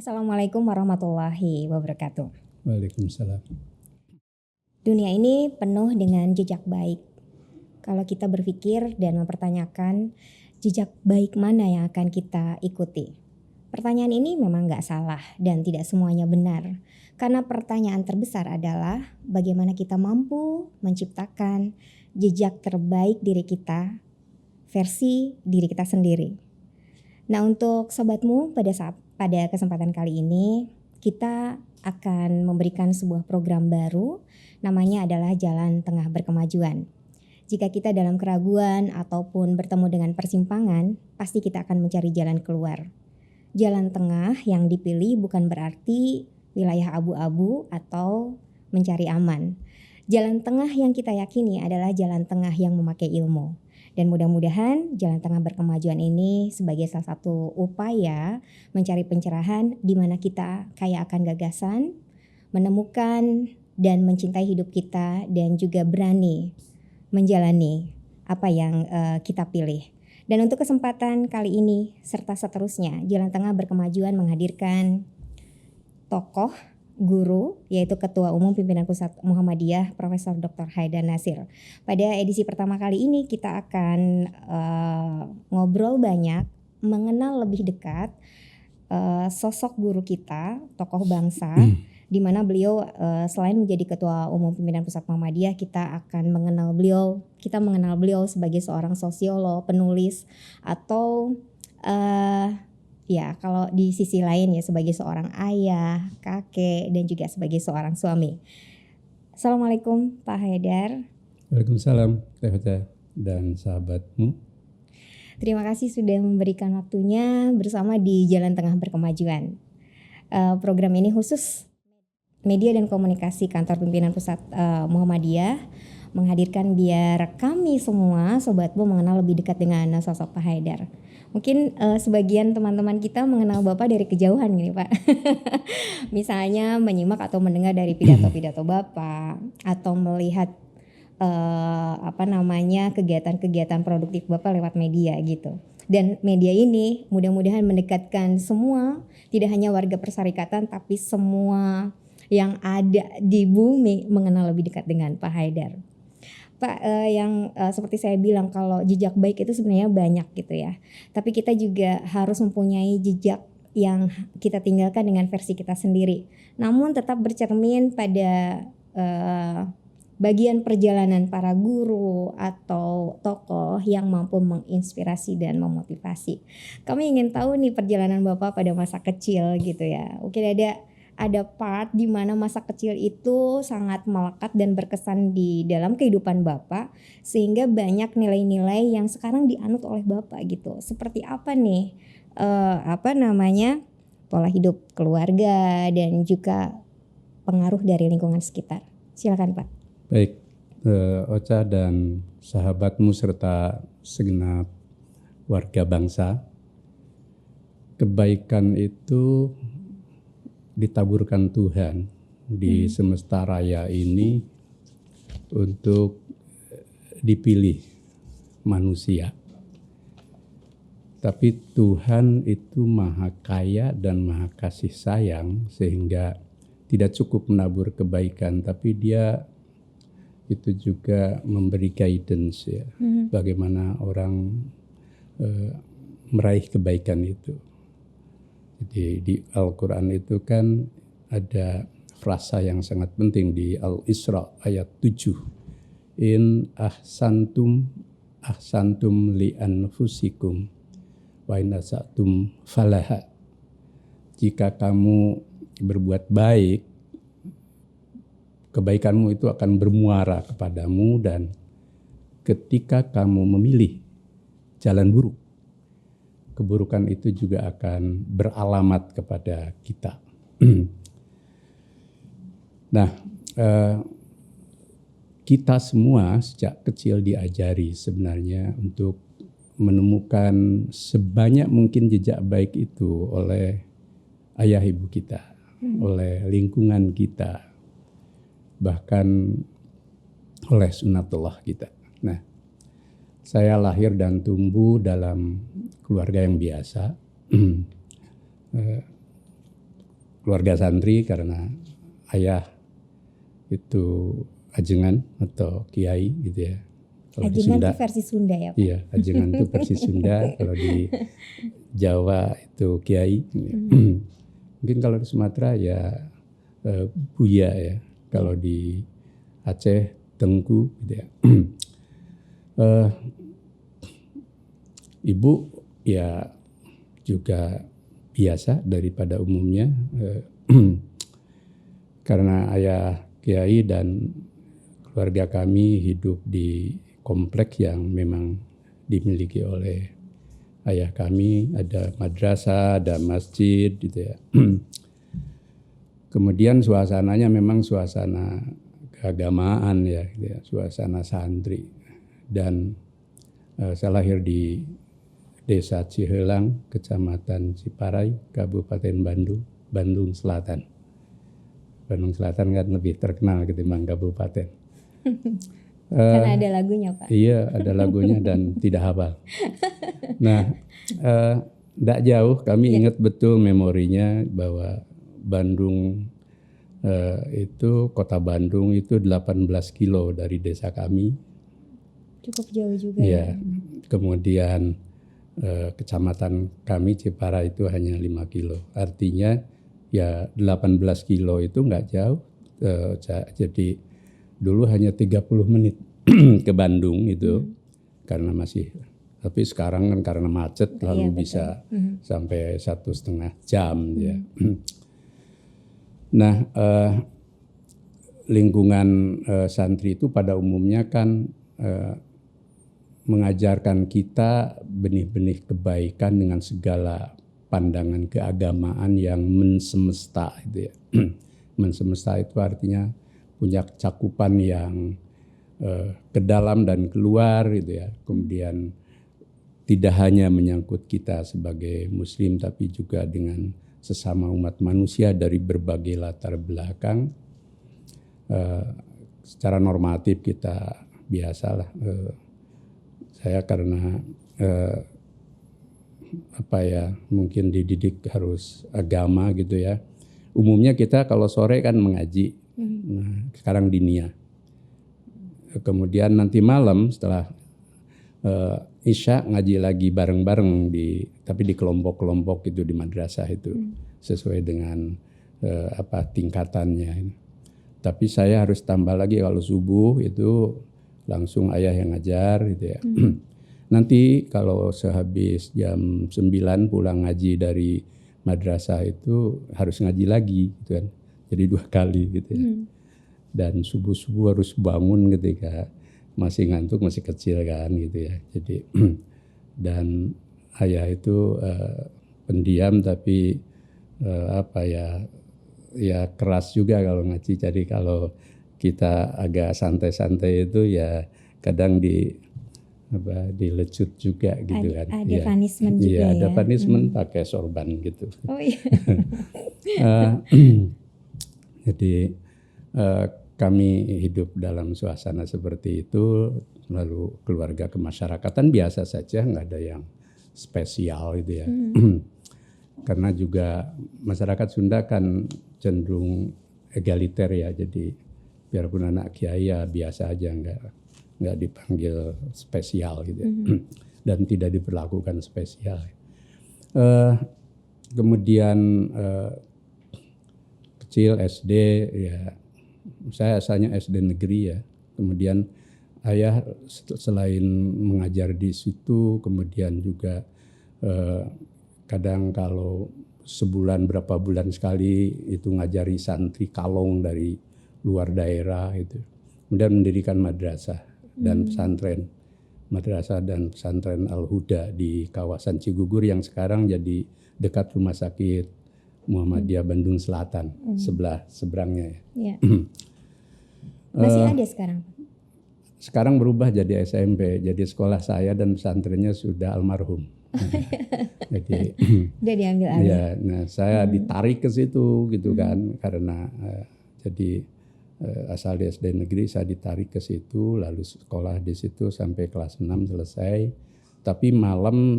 Assalamualaikum warahmatullahi wabarakatuh. Waalaikumsalam. Dunia ini penuh dengan jejak baik. Kalau kita berpikir dan mempertanyakan jejak baik mana yang akan kita ikuti. Pertanyaan ini memang gak salah dan tidak semuanya benar. Karena pertanyaan terbesar adalah bagaimana kita mampu menciptakan jejak terbaik diri kita, versi diri kita sendiri. Nah, untuk sobatmu pada kesempatan kali ini kita akan memberikan sebuah program baru, namanya adalah Jalan Tengah Berkemajuan. Jika kita dalam keraguan ataupun bertemu dengan persimpangan, pasti kita akan mencari jalan keluar. Jalan tengah yang dipilih bukan berarti wilayah abu-abu atau mencari aman. Jalan tengah yang kita yakini adalah jalan tengah yang memakai ilmu. Dan mudah-mudahan jalan tengah berkemajuan ini sebagai salah satu upaya mencari pencerahan di mana kita kaya akan gagasan, menemukan dan mencintai hidup kita dan juga berani menjalani apa yang kita pilih. Dan untuk kesempatan kali ini serta seterusnya, Jalan Tengah Berkemajuan menghadirkan tokoh guru yaitu Ketua Umum Pimpinan Pusat Muhammadiyah Profesor Dr. Haidar Nasir. Pada edisi pertama kali ini kita akan ngobrol banyak, mengenal lebih dekat sosok guru kita, tokoh bangsa, di mana beliau selain menjadi Ketua Umum Pimpinan Pusat Muhammadiyah, kita mengenal beliau sebagai seorang sosiolog, penulis, atau ya kalau di sisi lain ya sebagai seorang ayah, kakek, dan juga sebagai seorang suami. Assalamualaikum Pak Haidar. Waalaikumsalam Teh dan sahabatmu. Terima kasih sudah memberikan waktunya bersama di Jalan Tengah Berkemajuan. Program ini khusus Media dan Komunikasi Kantor Pimpinan Pusat Muhammadiyah menghadirkan biar kami semua sobatmu mengenal lebih dekat dengan sosok Pak Haidar. Mungkin sebagian teman-teman kita mengenal Bapak dari kejauhan gini Pak. Misalnya menyimak atau mendengar dari pidato-pidato Bapak atau melihat kegiatan-kegiatan produktif Bapak lewat media gitu. Dan media ini mudah-mudahan mendekatkan semua, tidak hanya warga persyarikatan tapi semua yang ada di bumi mengenal lebih dekat dengan Pak Haidar. Pak, seperti saya bilang kalau jejak baik itu sebenarnya banyak gitu ya. Tapi kita juga harus mempunyai jejak yang kita tinggalkan dengan versi kita sendiri. Namun tetap bercermin pada bagian perjalanan para guru atau tokoh yang mampu menginspirasi dan memotivasi. Kami ingin tahu nih perjalanan Bapak pada masa kecil gitu ya. Mungkin ada part di mana masa kecil itu sangat melekat dan berkesan di dalam kehidupan Bapak sehingga banyak nilai-nilai yang sekarang dianut oleh Bapak gitu. Seperti apa nih pola hidup keluarga dan juga pengaruh dari lingkungan sekitar. Silakan Pak. Baik, Ocha dan sahabatmu serta segenap warga bangsa. Kebaikan itu ditaburkan Tuhan di semesta raya ini untuk dipilih manusia. Tapi Tuhan itu maha kaya dan maha kasih sayang sehingga tidak cukup menabur kebaikan, tapi Dia itu juga memberi guidance ya, bagaimana orang meraih kebaikan itu. Jadi di Al-Quran itu kan ada frasa yang sangat penting di Al-Isra ayat 7. In ahsantum li anfusikum wa in asatum falaha. Jika kamu berbuat baik, kebaikanmu itu akan bermuara kepadamu, dan ketika kamu memilih jalan buruk, keburukan itu juga akan beralamat kepada kita. Nah, kita semua sejak kecil diajari sebenarnya untuk menemukan sebanyak mungkin jejak baik itu oleh ayah ibu kita, oleh lingkungan kita, bahkan oleh sunatullah kita. Nah, saya lahir dan tumbuh dalam keluarga yang biasa. keluarga santri karena ayah itu ajengan atau kiai gitu ya. Kalau di Ajengan Sunda, itu versi Sunda ya Pak? iya, ajengan itu versi Sunda. Kalau di Jawa itu kiai. Mungkin kalau di Sumatera ya Buya ya. Kalau di Aceh Tengku gitu ya. Ibu ya juga biasa daripada umumnya karena ayah kiai dan keluarga kami hidup di kompleks yang memang dimiliki oleh ayah kami, ada madrasah, ada masjid gitu ya. Kemudian suasananya memang suasana keagamaan ya, gitu ya, suasana santri. Dan saya lahir di Desa Cihelang, Kecamatan Ciparai, Kabupaten Bandung, Bandung Selatan. Bandung Selatan kan lebih terkenal ketimbang kabupaten. Karena ada lagunya Pak. Iya, ada lagunya dan tidak hafal. Nah, tidak jauh kami ingat betul memorinya bahwa Bandung itu kota Bandung itu 18 kilo dari desa kami. Cukup jauh juga ya. Kemudian kecamatan kami Cipara itu hanya 5 kilo. Artinya ya 18 kilo itu nggak jauh. Jadi dulu hanya 30 menit ke Bandung itu karena masih, tapi sekarang kan karena macet lalu bisa sampai 1,5 jam ya. Nah, lingkungan santri itu pada umumnya kan mengajarkan kita benih-benih kebaikan dengan segala pandangan keagamaan yang mensemesta itu ya. Mensemesta itu artinya punya cakupan yang ke dalam dan keluar gitu ya. Kemudian tidak hanya menyangkut kita sebagai muslim tapi juga dengan sesama umat manusia dari berbagai latar belakang. Secara normatif kita biasalah. Saya karena mungkin dididik harus agama gitu ya. Umumnya kita kalau sore kan mengaji. Nah, sekarang dinia. Kemudian nanti malam setelah Isya ngaji lagi bareng-bareng tapi di kelompok-kelompok itu di madrasah itu sesuai dengan tingkatannya. Tapi saya harus tambah lagi kalau subuh itu langsung ayah yang ngajar gitu ya. Nanti kalau sehabis jam 9 pulang ngaji dari madrasah itu harus ngaji lagi gitu kan. Jadi 2 kali gitu ya. Dan subuh-subuh harus bangun ketika masih ngantuk, masih kecil kan gitu ya. Jadi dan ayah itu pendiam tapi ya keras juga kalau ngaji. Jadi kalau kita agak santai-santai itu ya kadang dilecut juga gitu kan. Ada punishment juga ya. Ada punishment pakai sorban gitu. Oh iya. Jadi kami hidup dalam suasana seperti itu, lalu keluarga kemasyarakatan biasa saja, nggak ada yang spesial gitu ya. Karena juga masyarakat Sunda kan cenderung egaliter ya, jadi biarpun anak kiai ya biasa aja, nggak dipanggil spesial gitu ya. Dan tidak diperlakukan spesial. Kemudian kecil SD ya. Saya asalnya SD negeri ya. Kemudian ayah selain mengajar di situ, kemudian juga kadang kalau sebulan berapa bulan sekali itu ngajari santri kalong dari luar daerah itu. Kemudian mendirikan madrasah dan pesantren. Madrasah dan pesantren Al-Huda di kawasan Cigugur yang sekarang jadi dekat rumah sakit Muhammadiyah Bandung Selatan, seberangnya ya. Masih ada sekarang? Sekarang berubah jadi SMP, jadi sekolah saya dan pesantrennya sudah almarhum. Jadi udah diambil alih. Ya, nah saya ditarik ke situ gitu kan, karena jadi asal di SD negeri saya ditarik ke situ, lalu sekolah di situ sampai kelas 6 selesai. Tapi malam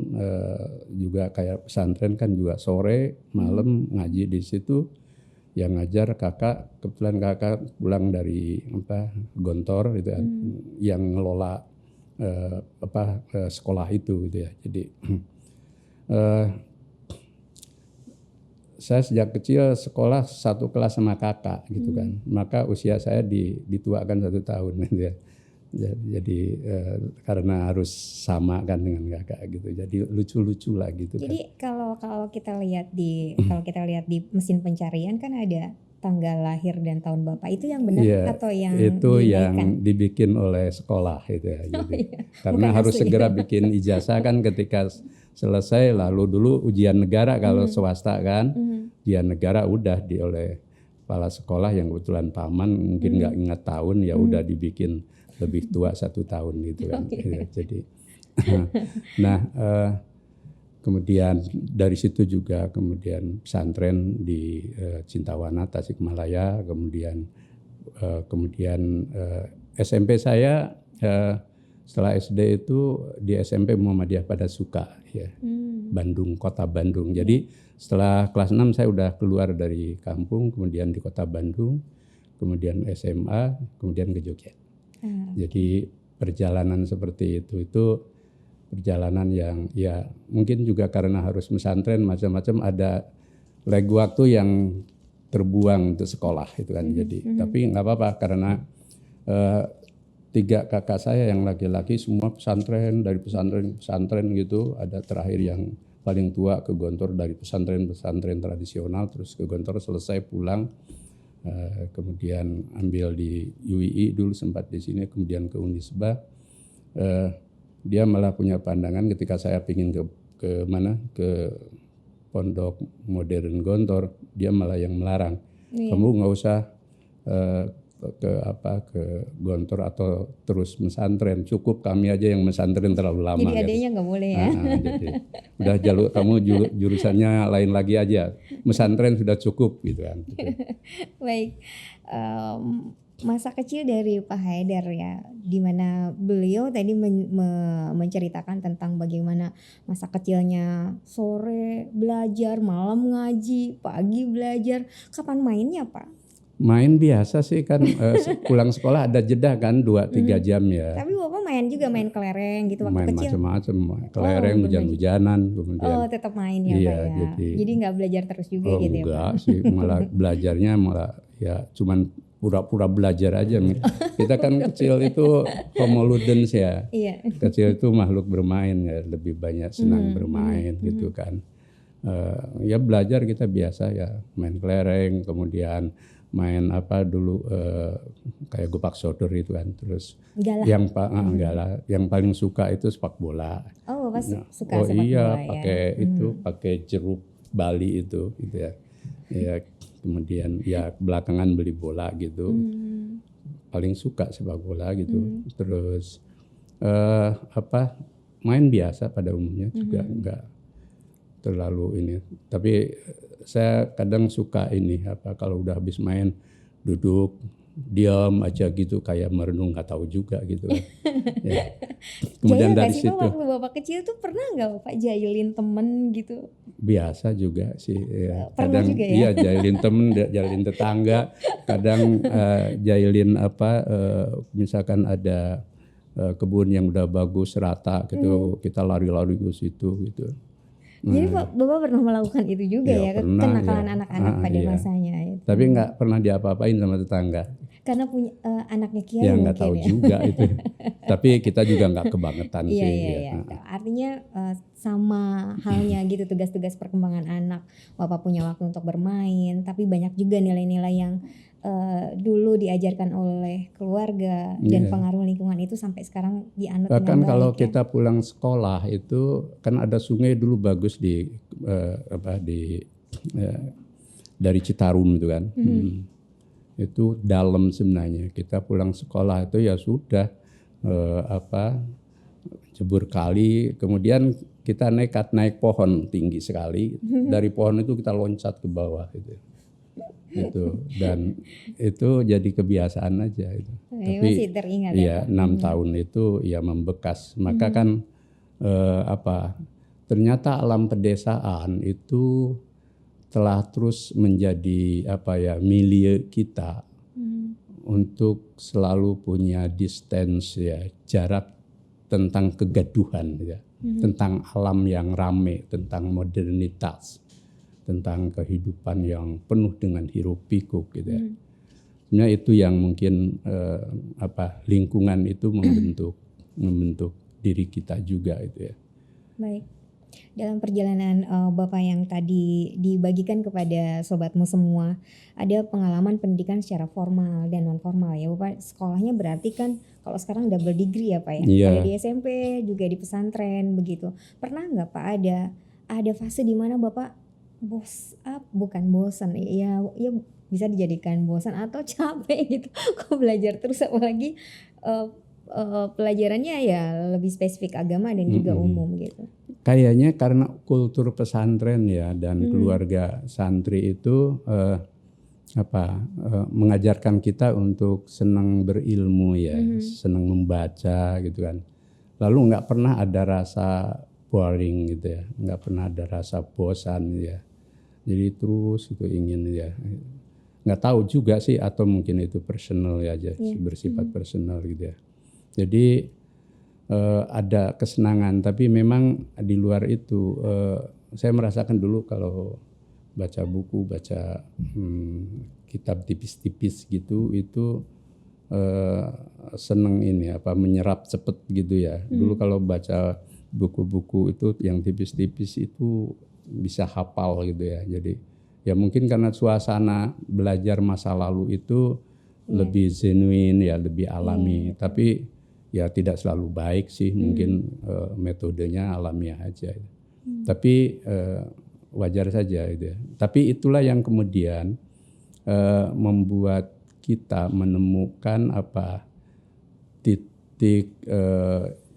juga kayak pesantren kan juga sore malam ngaji di situ. Yang ngajar kakak, kebetulan kakak pulang dari Gontor gitu kan, yang ngelola sekolah itu gitu ya. Jadi saya sejak kecil sekolah satu kelas sama kakak gitu kan, maka usia saya dituakan 1 tahun gitu ya. Jadi karena harus sama kan dengan kakak gitu, jadi lucu-lucu lah gitu kan. Jadi kalau kita lihat di mesin pencarian kan ada tanggal lahir dan tahun bapak, itu yang benar Iya, atau yang itu yang dinaikkan? dibikin oleh sekolah itu ya. Oh Jadi iya, karena bukan harus asli. segera bikin ijazah kan ketika selesai, lalu dulu ujian negara kalau swasta kan, ujian negara udah oleh kepala sekolah yang kebetulan paman mungkin nggak ingat tahun, ya udah dibikin lebih tua 1 tahun gitu kan. Ya, jadi nah kemudian dari situ juga kemudian pesantren di Cintawana, Tasikmalaya, kemudian SMP saya setelah SD itu di SMP Muhammadiyah pada Suka ya, Bandung, kota Bandung. Jadi setelah kelas 6 saya udah keluar dari kampung, kemudian di kota Bandung, kemudian SMA, kemudian ke Jogja. Jadi perjalanan seperti itu perjalanan yang ya mungkin juga karena harus pesantren macam-macam, ada leg waktu yang terbuang untuk sekolah itu kan. Jadi tapi nggak apa-apa karena 3 kakak saya yang laki-laki semua pesantren, dari pesantren gitu. Ada terakhir yang paling tua ke Gontor dari pesantren tradisional, terus ke Gontor selesai pulang, kemudian ambil di UII dulu sempat di sini, kemudian ke Unisba. Dia malah punya pandangan ketika saya pingin ke Pondok Modern Gontor, dia malah yang melarang. Kamu nggak usah ke Gontor atau terus pesantren, cukup kami aja yang pesantren terlalu lama. Jadi adanya nggak boleh ya? Jadi udah kamu jurusannya lain lagi aja, pesantren sudah cukup gitu kan. Baik, masa kecil dari Pak Haidar ya, di mana beliau tadi menceritakan tentang bagaimana masa kecilnya sore belajar, malam ngaji, pagi belajar. Kapan mainnya Pak? Main biasa sih kan, pulang sekolah ada jeda kan 2-3 jam ya. Tapi Bapak main juga, main kelereng gitu waktu Main kecil? macam-macam, kelereng, hujan-hujanan, kemudian. Oh tetap main ya Iya, Pak ya? Jadi nggak belajar terus juga gitu ya Pak? Enggak sih, malah belajarnya malah ya cuman pura-pura belajar aja. Kita kan kecil itu homo ludens ya. Iya. Kecil itu makhluk bermain ya, lebih banyak senang bermain gitu kan. Ya belajar kita biasa ya, main kelereng, kemudian main dulu kayak gopak sodor itu kan. Terus Galah. yang paling suka itu sepak bola. Oh Bapak suka sepak bola ya? Pakai jeruk Bali itu gitu ya. Ya kemudian ya belakangan beli bola gitu. Paling suka sepak bola gitu. Terus main biasa pada umumnya juga enggak terlalu ini. Tapi saya kadang suka ini kalau udah habis main duduk diam aja gitu kayak merenung, nggak tahu juga gitu kan. Ya. Kemudian Jahil dari sih, situ waktu Bapak kecil tuh pernah nggak Bapak jahilin temen gitu? biasa juga sih ya. Pernah Kadang juga ya? iya jahilin temen, jahilin tetangga, kadang jahilin misalkan ada kebun yang udah bagus rata gitu, kita lari-lari ke situ gitu. Jadi Bapak pernah melakukan itu juga ya, pernah, kenakalan anak-anak pada masanya itu. Tapi nggak pernah diapa-apain sama tetangga. Karena punya anaknya Kiai Ya mungkin nggak tahu ya. juga itu. Tapi kita juga nggak kebangetan sih. Iya. Artinya sama halnya gitu, tugas-tugas perkembangan anak. Bapak punya waktu untuk bermain, tapi banyak juga nilai-nilai yang dulu diajarkan oleh keluarga dan pengaruh lingkungan itu sampai sekarang dianut dengan baik. Bahkan kalau kita pulang sekolah itu kan ada sungai dulu bagus dari Citarum itu kan. Itu dalam sebenarnya. Kita pulang sekolah itu ya sudah jebur kali, kemudian kita naik pohon tinggi sekali. Dari pohon itu kita loncat ke bawah gitu. Dan itu jadi kebiasaan aja itu. Tapi masih teringat ya 6 tahun itu ya membekas. Maka kan ternyata alam pedesaan itu telah terus menjadi milieu kita untuk selalu punya distance ya, jarak tentang kegaduhan ya, tentang alam yang ramai, tentang modernitas, tentang kehidupan yang penuh dengan hiruk pikuk gitu ya. Sebenarnya itu yang mungkin lingkungan itu membentuk diri kita juga itu ya. Baik. Dalam perjalanan Bapak yang tadi dibagikan kepada sobatmu semua, ada pengalaman pendidikan secara formal dan non formal ya Bapak. Sekolahnya berarti kan kalau sekarang double degree ya Pak ya. Iya. Ada di SMP juga di pesantren begitu. Pernah nggak Pak ada fase di mana Bapak bukan bosan ya bisa dijadikan bosan atau capek gitu kok belajar terus, apalagi pelajarannya ya lebih spesifik agama dan juga umum gitu. Kayaknya karena kultur pesantren ya dan keluarga santri itu mengajarkan kita untuk senang berilmu ya, senang membaca gitu kan. Lalu nggak pernah ada rasa boring gitu ya, nggak pernah ada rasa bosan ya. Jadi terus itu ingin ya, nggak tahu juga sih atau mungkin itu personal ya aja, bersifat personal gitu ya. Jadi ada kesenangan, tapi memang di luar itu saya merasakan dulu kalau baca buku, baca kitab tipis-tipis gitu, itu seneng menyerap cepet gitu ya. Dulu kalau baca buku-buku itu yang tipis-tipis itu bisa hafal gitu ya. Jadi ya mungkin karena suasana belajar masa lalu itu lebih genuine ya, lebih alami. Tapi ya tidak selalu baik sih, mungkin metodenya alamiah aja. Tapi wajar saja gitu ya. Tapi itulah yang kemudian membuat kita menemukan titik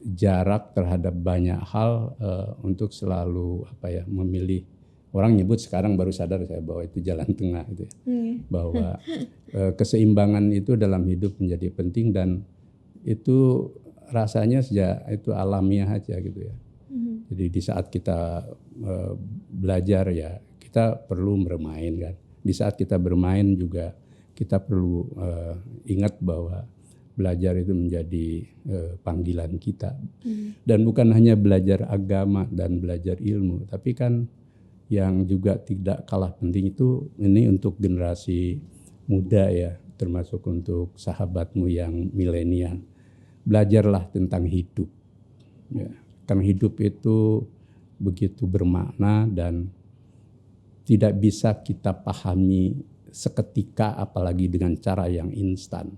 jarak terhadap banyak hal untuk selalu memilih. Orang nyebut sekarang baru sadar saya bahwa itu jalan tengah gitu ya. Bahwa keseimbangan itu dalam hidup menjadi penting dan itu rasanya sejak itu alamiah aja gitu ya. Jadi di saat kita belajar ya kita perlu bermain kan. Di saat kita bermain juga kita perlu ingat bahwa belajar itu menjadi panggilan kita. Dan bukan hanya belajar agama dan belajar ilmu, tapi kan yang juga tidak kalah penting itu ini untuk generasi muda ya, termasuk untuk sahabatmu yang milenial. Belajarlah tentang hidup. Ya, karena hidup itu begitu bermakna dan tidak bisa kita pahami seketika apalagi dengan cara yang instan.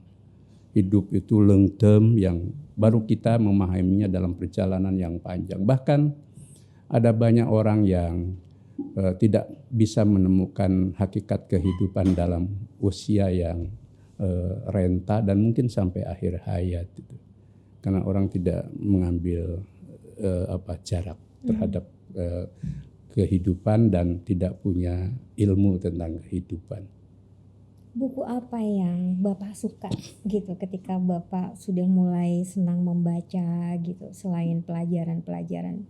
Hidup itu long term yang baru kita memahaminya dalam perjalanan yang panjang. Bahkan ada banyak orang yang tidak bisa menemukan hakikat kehidupan dalam usia yang renta dan mungkin sampai akhir hayat itu. Karena orang tidak mengambil jarak terhadap kehidupan dan tidak punya ilmu tentang kehidupan. Buku apa yang Bapak suka gitu ketika Bapak sudah mulai senang membaca gitu, selain pelajaran-pelajaran?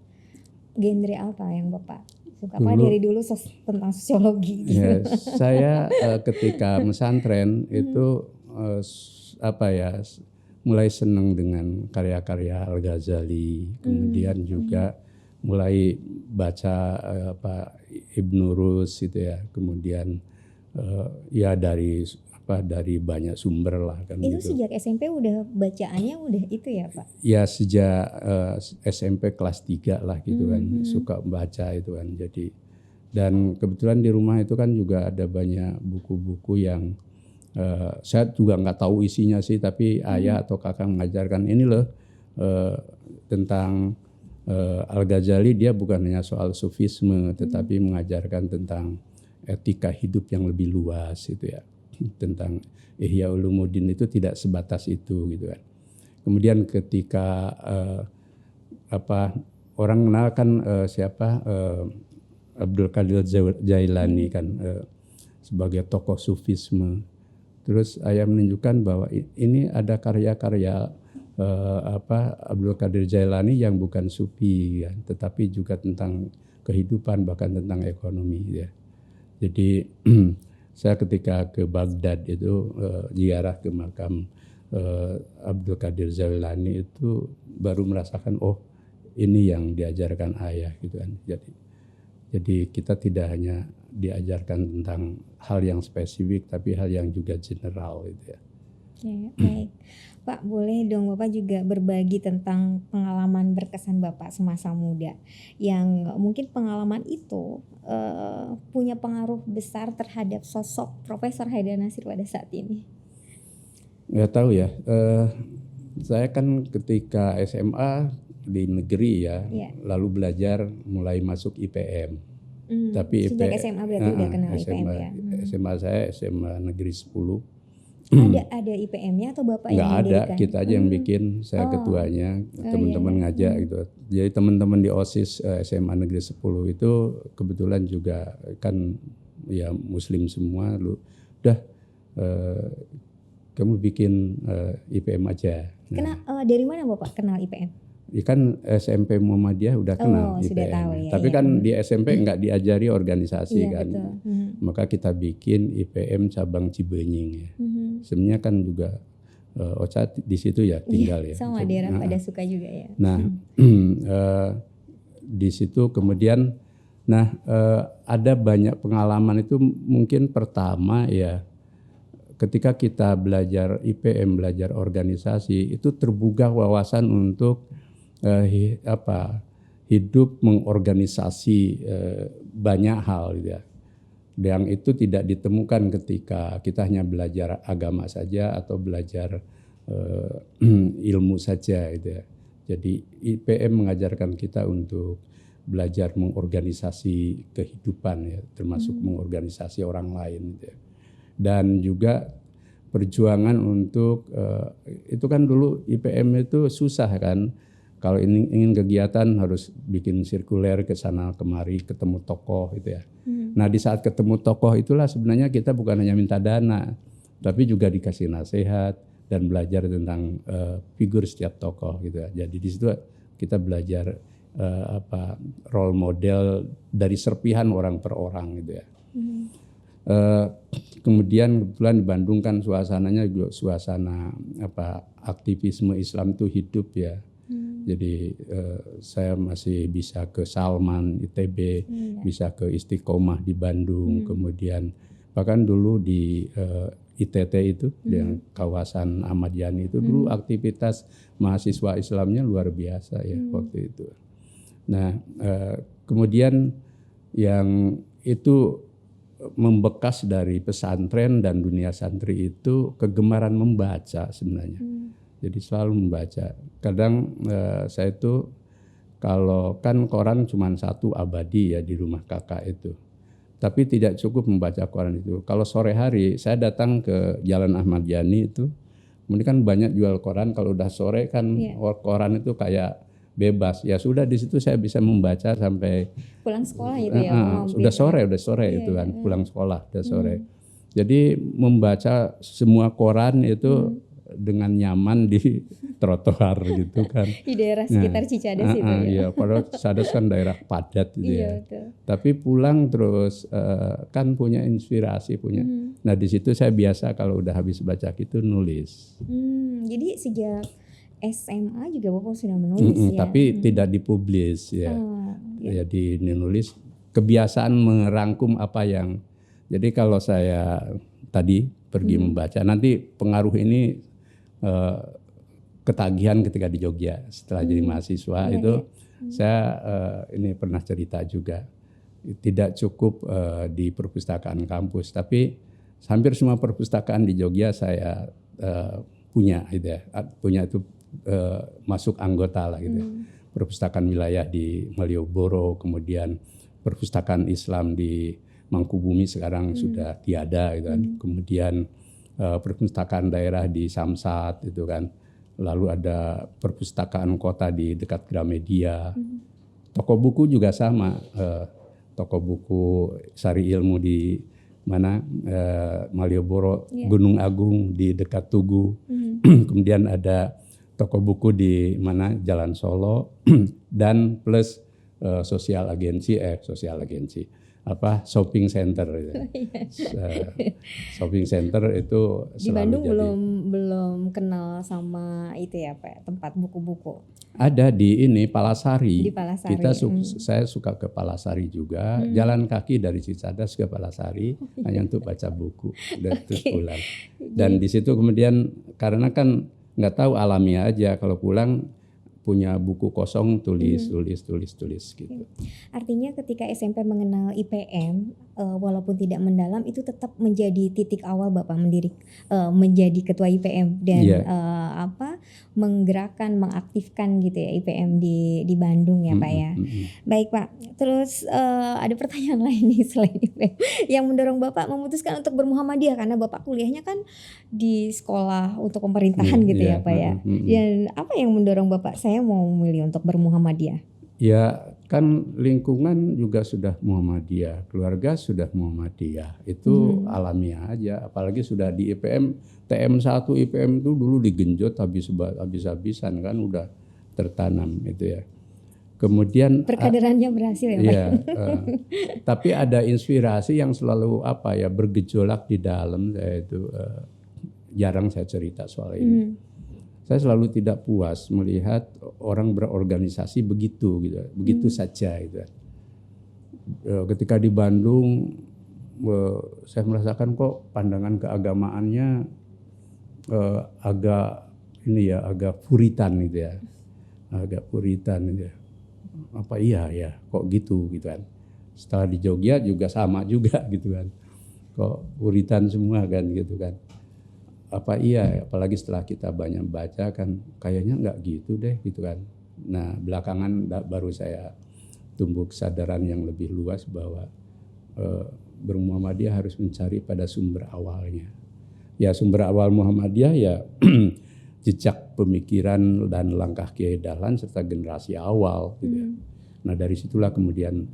Genre apa yang Bapak suka? Apa dari dulu tentang sosiologi gitu? Ya, saya ketika pesantren itu mulai senang dengan karya-karya Al-Ghazali, kemudian juga mulai baca Ibnu Rus itu ya, kemudian ya dari banyak sumber lah kan. Itu gitu. Sejak SMP udah bacaannya udah itu ya Pak? Ya sejak SMP kelas 3 lah gitu kan, suka baca itu kan. Jadi dan kebetulan di rumah itu kan juga ada banyak buku-buku yang saya juga nggak tahu isinya sih, tapi ayah atau kakak mengajarkan ini loh tentang Al-Ghazali. Dia bukan hanya soal sufisme, tetapi mengajarkan tentang etika hidup yang lebih luas itu ya, tentang Ihya Ulumuddin itu tidak sebatas itu gitu kan. Kemudian ketika orang kenal kan Abdul Qadir Jailani kan sebagai tokoh sufisme. Terus ayah menunjukkan bahwa ini ada karya-karya Abdul Qadir Jailani yang bukan sufi ya, tetapi juga tentang kehidupan bahkan tentang ekonomi ya. Jadi saya ketika ke Baghdad itu ziarah ke makam Abdul Qadir Jailani itu baru merasakan ini yang diajarkan ayah gitu kan. Jadi kita tidak hanya diajarkan tentang hal yang spesifik tapi hal yang juga general gitu ya. Oke, baik. Pak, boleh dong Bapak juga berbagi tentang pengalaman berkesan Bapak semasa muda yang mungkin pengalaman itu punya pengaruh besar terhadap sosok Profesor Haidar Nasir pada saat ini. Nggak tahu ya. Saya kan ketika SMA di negeri ya, lalu belajar mulai masuk IPM. Tapi sejak SMA berarti udah kenal IPM SMA, ya. SMA saya SMA Negeri 10. Ada IPM-nya atau Bapak yang Nggak ada, mendirikan? kita aja yang bikin, saya ketuanya, teman-teman ngajak gitu. Jadi teman-teman di OSIS SMA Negeri 10 itu kebetulan juga kan ya Muslim semua, udah kamu bikin IPM aja. Dari mana Bapak kenal IPM? Kan SMP Muhammadiyah udah kenal IPM. Sudah tahu ya. Tapi kan di SMP nggak diajari organisasi kan. Betul. Maka kita bikin IPM cabang Cibenying ya. Sebenarnya kan juga Ocha di situ ya tinggal ya. Sama daerah pada suka juga ya. Nah di situ kemudian ada banyak pengalaman itu mungkin pertama ya ketika kita belajar IPM, belajar organisasi itu terbuka wawasan untuk hidup mengorganisasi banyak hal gitu ya. Yang itu tidak ditemukan ketika kita hanya belajar agama saja atau belajar ilmu saja gitu ya. Jadi IPM mengajarkan kita untuk belajar mengorganisasi kehidupan ya, termasuk mengorganisasi orang lain gitu ya. Dan juga perjuangan untuk itu kan dulu IPM itu susah kan. Kalau ingin kegiatan harus bikin sirkuler ke sana kemari, ketemu tokoh gitu ya. Nah di saat ketemu tokoh itulah sebenarnya kita bukan hanya minta dana, tapi juga dikasih nasihat dan belajar tentang figur setiap tokoh gitu ya. Jadi di situ kita belajar role model dari serpihan orang per orang gitu ya. Kemudian kebetulan di Bandung kan suasananya juga suasana aktivisme Islam itu hidup ya. Jadi saya masih bisa ke Salman ITB, bisa ke Istiqomah di Bandung, kemudian bahkan dulu di ITT itu yang kawasan Ahmad Yani itu dulu aktivitas mahasiswa Islamnya luar biasa ya waktu itu. Nah kemudian yang itu membekas dari pesantren dan dunia santri itu kegemaran membaca sebenarnya. Jadi selalu membaca. Kadang saya itu kalau kan koran cuma satu abadi ya di rumah kakak itu. Tapi tidak cukup membaca koran itu. Kalau sore hari saya datang ke Jalan Ahmad Yani itu, kemudian kan banyak jual koran. Kalau udah sore kan koran itu kayak bebas. Ya sudah di situ saya bisa membaca sampai pulang sekolah itu ya. Udah sore itu kan pulang sekolah udah sore. Jadi membaca semua koran itu dengan nyaman di trotoar gitu kan. Di daerah sekitar Cicadas itu ya. Iya, padahal Cicadas kan daerah padat gitu ya. Betul. Tapi pulang terus kan punya inspirasi punya. Nah di situ saya biasa kalau udah habis baca gitu nulis. Jadi sejak SMA juga Bapak sudah menulis ya. Tapi tidak dipublis ya. Jadi nulis kebiasaan merangkum apa yang. Jadi kalau saya tadi pergi membaca nanti pengaruh ini ketagihan ketika di Jogja setelah jadi mahasiswa saya ini pernah cerita juga tidak cukup di perpustakaan kampus tapi hampir semua perpustakaan di Jogja saya punya gitu ya, punya itu masuk anggota lah gitu ya. Perpustakaan wilayah di Malioboro, kemudian perpustakaan Islam di Mangkubumi sekarang sudah tiada gitu kan. Kemudian perpustakaan daerah di Samsat itu kan, lalu ada perpustakaan kota di dekat Gramedia, toko buku juga sama, toko buku Sari Ilmu di mana Malioboro, Gunung Agung di dekat Tugu, kemudian ada toko buku di mana Jalan Solo dan plus sosial agensi shopping center gitu. Shopping center itu Di Bandung belum kenal sama itu ya Pak, tempat buku-buku. Ada di ini Palasari. Di Palasari. Saya suka ke Palasari juga. Jalan kaki dari Cicadas ke Palasari hanya untuk baca buku dan terus pulang. Dan di situ kemudian karena kan nggak tahu alamiah aja, kalau pulang punya buku kosong tulis gitu. Artinya ketika SMP mengenal IPM, walaupun tidak mendalam, itu tetap menjadi titik awal Bapak menjadi ketua IPM dan menggerakkan, mengaktifkan gitu ya IPM di Bandung ya Pak ya. Baik Pak, terus ada pertanyaan lain nih selain IPM yang mendorong Bapak memutuskan untuk bermuhammadiyah, karena Bapak kuliahnya kan di sekolah untuk pemerintahan gitu ya Pak ya. Dan apa yang mendorong Bapak saya mau memilih untuk bermuhammadiyah? Ya kan lingkungan juga sudah Muhammadiyah, keluarga sudah Muhammadiyah, itu alamiah aja. Apalagi sudah di IPM, TM1 IPM itu dulu digenjot habis-habisan kan, udah tertanam itu ya. Kemudian perkaderannya berhasil ya Pak? Iya, tapi ada inspirasi yang selalu bergejolak di dalam saya itu, jarang saya cerita soal ini. Saya selalu tidak puas melihat orang berorganisasi begitu saja gitu. Ketika di Bandung saya merasakan kok pandangan keagamaannya agak puritan gitu ya. Agak puritan gitu ya. Apa iya ya kok gitu kan. Setelah di Jogja juga sama juga gitu kan. Kok puritan semua kan gitu kan. Apa iya, apalagi setelah kita banyak baca kan kayaknya nggak gitu deh gitu kan. Nah belakangan baru saya tumbuh kesadaran yang lebih luas bahwa bermuhammadiyah harus mencari pada sumber awalnya. Ya sumber awal Muhammadiyah ya jejak pemikiran dan langkah Kiai Dahlan serta generasi awal gitu ya. Nah dari situlah kemudian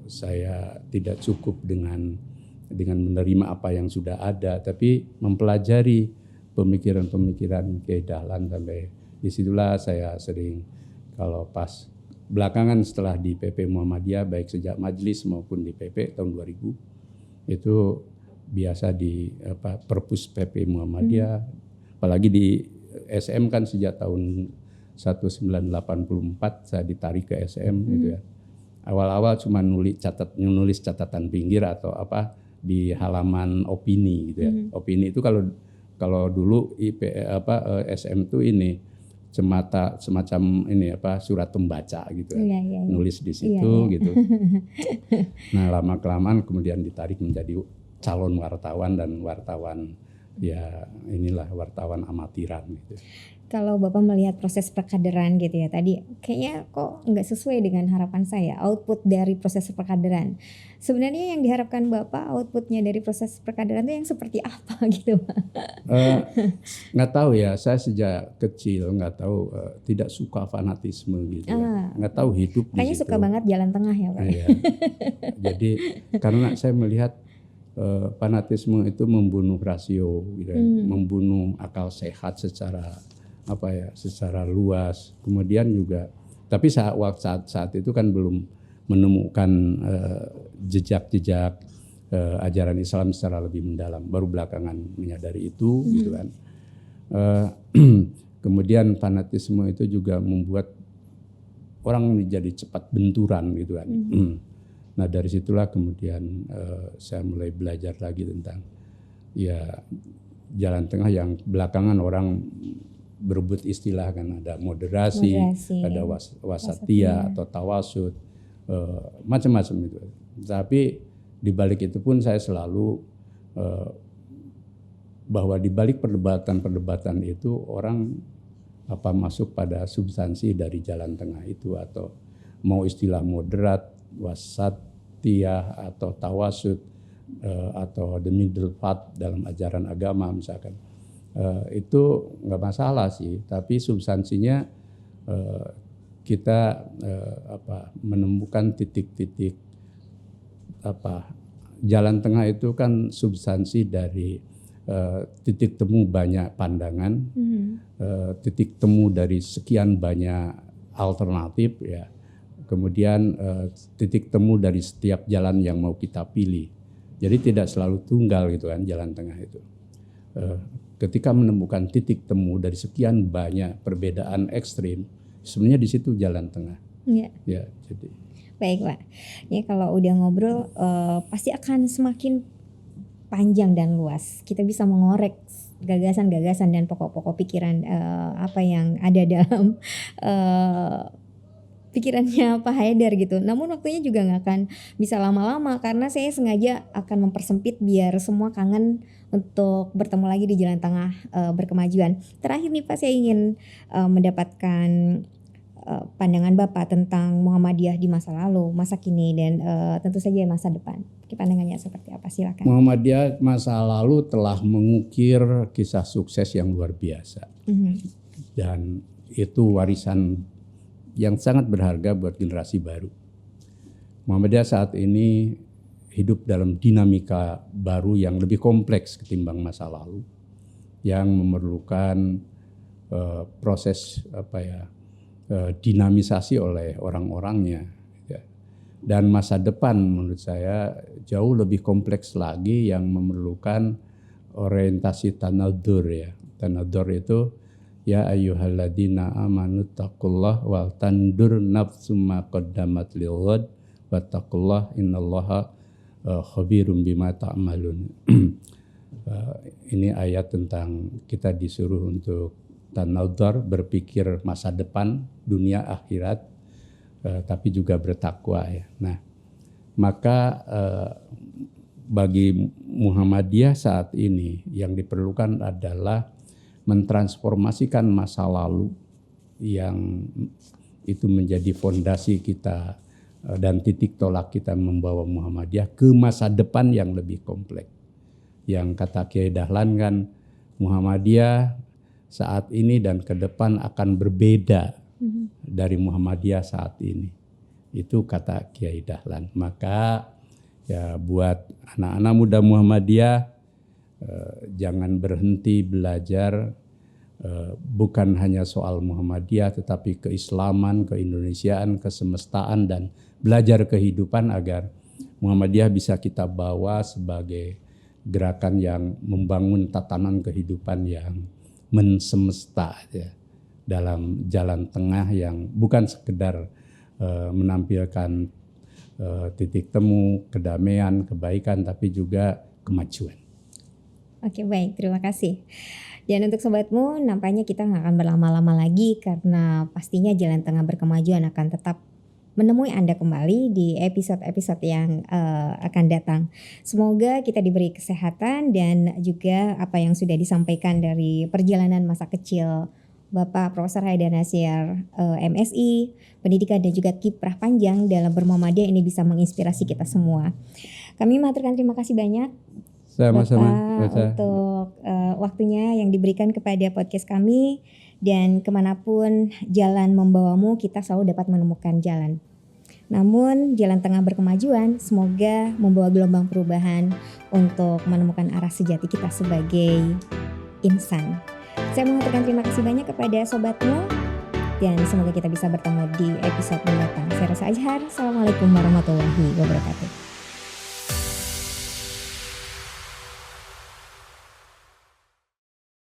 saya tidak cukup dengan menerima apa yang sudah ada, tapi mempelajari pemikiran-pemikiran Kiai Dahlan. Sampai disitulah saya sering, kalau pas belakangan setelah di PP Muhammadiyah, baik sejak majelis maupun di PP tahun 2000, itu biasa di perpus PP Muhammadiyah, apalagi di SM kan sejak tahun 1984 saya ditarik ke SM gitu ya. Awal-awal cuma nulis catatan pinggir atau di halaman opini gitu ya. Opini itu kalau dulu SM itu ini semacam ini surat pembaca gitu ya. Nulis di situ gitu. Nah, lama-kelamaan kemudian ditarik menjadi calon wartawan dan wartawan ya inilah wartawan amatiran gitu. Kalau Bapak melihat proses perkaderan gitu ya tadi, kayaknya kok nggak sesuai dengan harapan saya output dari proses perkaderan. Sebenarnya yang diharapkan Bapak outputnya dari proses perkaderan itu yang seperti apa gitu Pak? Nggak tahu ya, saya sejak kecil nggak tahu, tidak suka fanatisme gitu. Nggak tahu hidup di situ. Kayaknya suka banget jalan tengah ya Pak. Ya. Jadi karena saya melihat fanatisme itu membunuh rasio, gitu, membunuh akal sehat secara luas. Kemudian juga, tapi saat itu kan belum menemukan jejak-jejak ajaran Islam secara lebih mendalam. Baru belakangan menyadari itu, gitu kan. Kemudian fanatisme itu juga membuat orang menjadi cepat benturan, gitu kan. Nah dari situlah kemudian saya mulai belajar lagi tentang ya jalan tengah yang belakangan orang berebut istilah kan, ada moderasi ada wasatiyah atau tawasud, macam-macam itu. Tapi di balik itu pun saya selalu bahwa di balik perdebatan itu orang masuk pada substansi dari jalan tengah itu, atau mau istilah moderat, wasatiyah atau tawasud atau the middle path dalam ajaran agama misalkan. Itu nggak masalah sih, tapi substansinya kita menemukan titik-titik jalan tengah itu kan substansi dari titik temu banyak pandangan, titik temu dari sekian banyak alternatif ya. kemudian titik temu dari setiap jalan yang mau kita pilih. Jadi tidak selalu tunggal gitu kan jalan tengah itu. Ketika menemukan titik temu dari sekian banyak perbedaan ekstrim, sebenarnya di situ jalan tengah. Iya. Ya, jadi. Baik Pak, ya kalau udah ngobrol pasti akan semakin panjang dan luas. Kita bisa mengorek gagasan-gagasan dan pokok-pokok pikiran apa yang ada dalam pikirannya Pak Haidar gitu. Namun waktunya juga nggak akan bisa lama-lama karena saya sengaja akan mempersempit biar semua kangen untuk bertemu lagi di jalan tengah berkemajuan. Terakhir nih Pak, saya ingin mendapatkan pandangan Bapak tentang Muhammadiyah di masa lalu, masa kini, dan tentu saja masa depan. Pandangannya seperti apa? Silakan. Muhammadiyah masa lalu telah mengukir kisah sukses yang luar biasa. Dan itu warisan yang sangat berharga buat generasi baru. Muhammadiyah saat ini hidup dalam dinamika baru yang lebih kompleks ketimbang masa lalu, yang memerlukan proses dinamisasi oleh orang-orangnya. Ya. Dan masa depan menurut saya jauh lebih kompleks lagi yang memerlukan orientasi tanadur ya. Tanadur itu ya ayyuhalladzina amanu taqullah wal tandur nafsum ma qaddamat lighad wattaqullah innallaha khabirum bima ta'malun. Ini ayat tentang kita disuruh untuk tanadzur, berpikir masa depan, dunia akhirat, tapi juga bertakwa ya. Nah, maka bagi Muhammadiyah saat ini yang diperlukan adalah mentransformasikan masa lalu yang itu menjadi fondasi kita dan titik tolak kita membawa Muhammadiyah ke masa depan yang lebih kompleks. Yang kata Kiai Dahlan kan, Muhammadiyah saat ini dan ke depan akan berbeda dari Muhammadiyah saat ini. Itu kata Kiai Dahlan. Maka ya buat anak-anak muda Muhammadiyah, jangan berhenti belajar, bukan hanya soal Muhammadiyah tetapi keislaman, keindonesiaan, kesemestaan, dan belajar kehidupan agar Muhammadiyah bisa kita bawa sebagai gerakan yang membangun tatanan kehidupan yang mensemesta ya, dalam jalan tengah yang bukan sekedar menampilkan titik temu, kedamaian, kebaikan, tapi juga kemajuan. Oke, baik, terima kasih. Dan untuk sobatmu, nampaknya kita nggak akan berlama-lama lagi karena pastinya jalan tengah berkemajuan akan tetap menemui Anda kembali di episode-episode yang akan datang. Semoga kita diberi kesehatan dan juga apa yang sudah disampaikan dari perjalanan masa kecil Bapak Profesor Haidar Nasir, MSI, pendidikan dan juga kiprah panjang dalam bermuhammadiyah ini bisa menginspirasi kita semua. Kami mengaturkan terima kasih banyak Sama-sama untuk waktunya yang diberikan kepada podcast kami, dan kemanapun jalan membawamu kita selalu dapat menemukan jalan. Namun jalan tengah berkemajuan semoga membawa gelombang perubahan untuk menemukan arah sejati kita sebagai insan. Saya mengucapkan terima kasih banyak kepada sobatmu dan semoga kita bisa bertemu di episode mendatang. Saya Rosa Azhar. Assalamualaikum warahmatullahi wabarakatuh.